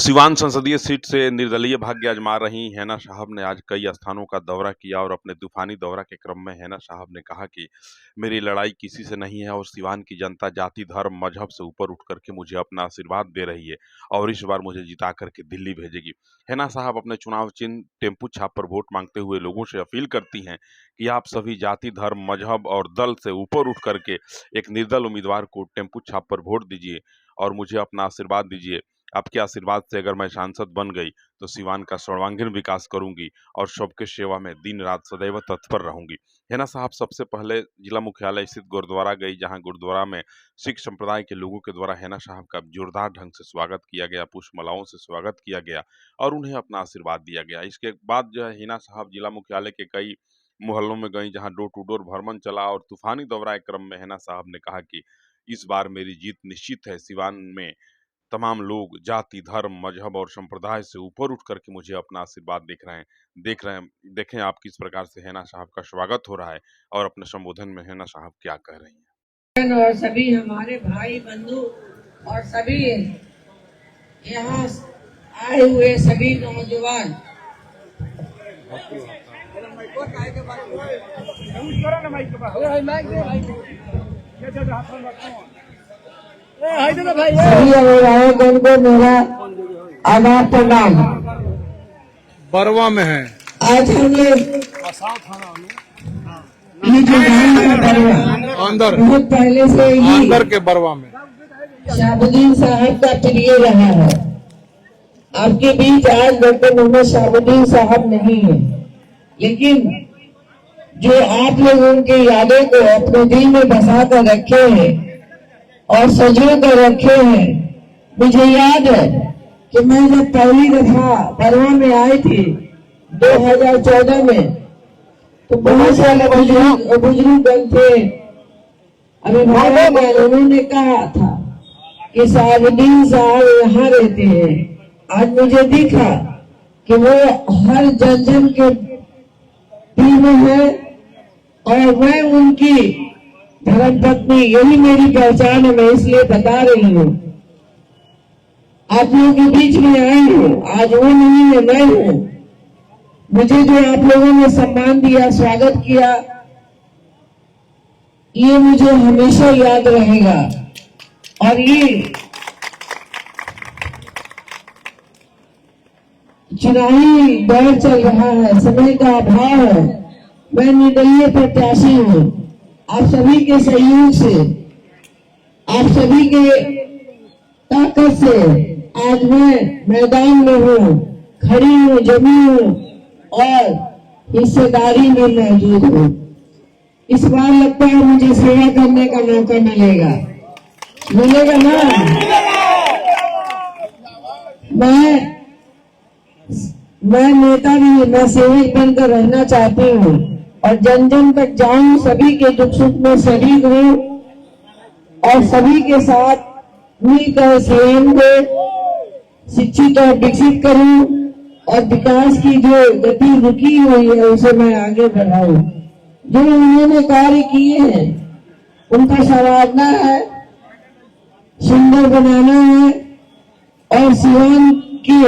सिवान संसदीय सीट से निर्दलीय भाग्य आजमा रही हैना साहब ने आज कई स्थानों का दौरा किया और अपने तूफानी दौरा के क्रम में हैना साहब ने कहा कि मेरी लड़ाई किसी से नहीं है और सिवान की जनता जाति धर्म मजहब से ऊपर उठ करके मुझे अपना आशीर्वाद दे रही है और इस बार मुझे जिता करके दिल्ली भेजेगी। हैना साहब अपने चुनाव चिन्ह टेम्पू छाप पर वोट मांगते हुए लोगों से अपील करती हैं कि आप सभी जाति धर्म मजहब और दल से ऊपर उठ करके एक निर्दल उम्मीदवार को टेम्पू छाप पर वोट दीजिए और मुझे अपना आशीर्वाद दीजिए। आपके आशीर्वाद से अगर मैं सांसद बन गई तो सिवान का सर्वांगीण विकास करूंगी और सबके सेवा में दिन रात सदैव तत्पर रहूंगी। हैना साहब सबसे पहले जिला मुख्यालय स्थित गुरुद्वारा गई, जहां गुरुद्वारा में सिख संप्रदाय के लोगों के द्वारा हैना साहब का जोरदार ढंग से स्वागत किया गया, पुष्पमालाओं से स्वागत किया गया और उन्हें अपना आशीर्वाद दिया गया। इसके बाद जो है हैना साहब जिला मुख्यालय के कई मोहल्लों में गई, जहां डोर टू डोर भ्रमण चला और तूफानी दौरा के क्रम में हैना साहब ने कहा कि इस बार मेरी जीत निश्चित है। सिवान में तमाम लोग जाति धर्म मजहब और संप्रदाय से ऊपर उठ करके मुझे अपना आशीर्वाद देख रहे हैं। देखें आप किस प्रकार से हैना साहब का स्वागत हो रहा है और अपने संबोधन में हैना साहब क्या कह रही हैं। और सभी हमारे भाई बंधु और सभी यहाँ आए हुए सभी नौजवान, सभी अभिभावकों को मेरा आदाब प्रणाम। बरवा में है आज हम लोग ये जो अंदर बहुत पहले से ही अंदर के बरवा में शहाबुद्दीन साहब का प्रिय रहा है। आपके बीच आज डॉक्टर मोहम्मद शहाबुद्दीन साहब नहीं है, लेकिन जो आप लोग उनकी यादों को अपने दिल में बसा कर रखे हैं और सजो कर रखे हैं। मुझे याद है कि मैं जब पहली दफा बरवा में आई थी 2014 में, तो बहुत सारे बुजुर्ग थे, अभिभावक, उन्होंने कहा था कि शहाबुद्दीन साहब यहाँ रहते हैं। आज मुझे दिखा कि वो हर जन के दिल में है और मैं उनकी धर्म पत्नी, यही मेरी पहचान है। मैं इसलिए बता रही हूँ, आप लोगों के बीच में आई हूँ, आज वो नहीं है, मैं हूँ। मुझे जो आप लोगों ने सम्मान दिया, स्वागत किया, ये मुझे हमेशा याद रहेगा। और ये चुनावी दौर चल रहा है, समय का अभाव है। मैं निर्दलीय प्रत्याशी हूँ। आप सभी के सहयोग से, आप सभी के ताकत से आज मैं मैदान में हूँ, खड़ी हूँ, जमी हूँ और हिस्सेदारी में मौजूद हूँ। इस बार लगता है मुझे सेवा करने का मौका मिलेगा ना। मैं नेता नहीं, मैं सेवक बनकर रहना चाहती हूँ और जन जन तक जाऊं, सभी के दुख सुख में शरीक हूँ और सभी के साथ मिलकर स्वयं को शिक्षित और विकसित करूं और विकास की जो गति रुकी हुई है उसे मैं आगे बढ़ाऊं। जो उन्होंने कार्य किए हैं उनका सराहना है, सुंदर बनाना है और सिवान के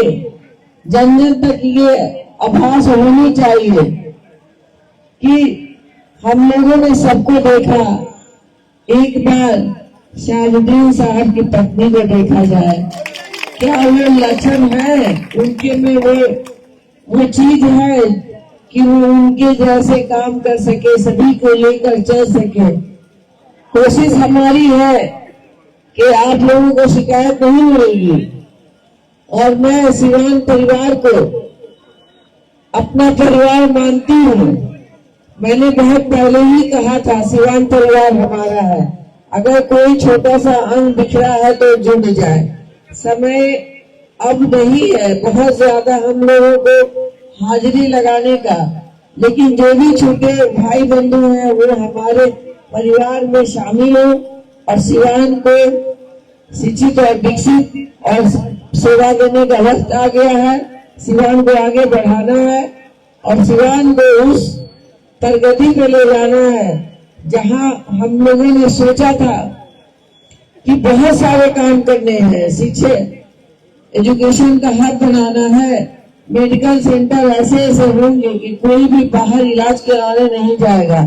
जन जन तक ये आभास होनी चाहिए कि हम लोगों ने सबको देखा। एक बार शहाबुद्दीन साहब की पत्नी को देखा जाए, क्या वो लक्षण है उनके में, वो चीज है कि वो उनके जैसे काम कर सके, सभी को लेकर चल सके। कोशिश हमारी है कि आप लोगों को शिकायत नहीं मिलेगी और मैं सिवान परिवार को अपना परिवार मानती हूँ। मैंने बहुत पहले ही कहा था, सिवान परिवार हमारा है। अगर कोई छोटा सा अंग बिखरा है तो जुड़ जाए। समय अब नहीं है बहुत ज्यादा हम लोगों को हाजिरी लगाने का, लेकिन जो भी छोटे भाई बंधु हैं वो हमारे परिवार में शामिल हो और सिवान को शिक्षित और विकसित और सेवा देने का वक्त आ गया है। सिवान को आगे बढ़ाना है और सिवान को उस प्रगति पे ले जाना है जहां हम लोगों ने सोचा था कि बहुत सारे काम करने हैं। एजुकेशन का हब बनाना है। मेडिकल सेंटर ऐसे ऐसे होंगे कि कोई भी बाहर इलाज कराने नहीं जाएगा,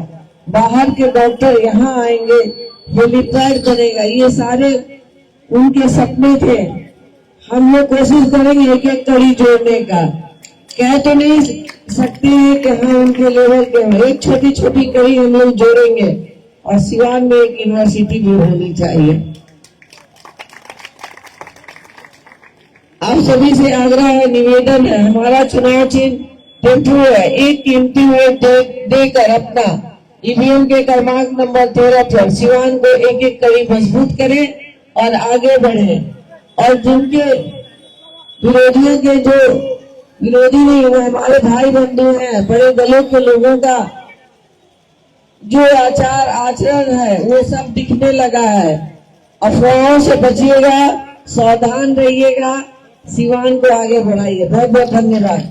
बाहर के डॉक्टर यहाँ आएंगे, हेलीपैड बनेगा। ये सारे उनके सपने थे। हम लोग कोशिश करेंगे एक एक कड़ी जोड़ने का। कह तो नहीं सकते हैं कि हाँ उनके लेवल के हो, एक छोटी छोटी कड़ी हम लोग जोड़ेंगे और सिवान में एक यूनिवर्सिटी भी होनी चाहिए। आप सभी से आग्रह है, निवेदन है, हमारा चुनाव चिन्ह टेम्पू है। एक कीमती वोट देकर अपना ईवीएम के क्रमांक नंबर 13 पर सिवान को एक एक कड़ी मजबूत करें और आगे बढ़े। और जिनके विरोधियों के जो विरोधी नहीं हुए, हमारे भाई बंधु हैं, बड़े दलों के लोगों का जो आचार आचरण है वो सब दिखने लगा है। अफवाहों से बचिएगा, सावधान रहिएगा, सिवान को आगे बढ़ाइए। बहुत बहुत धन्यवाद।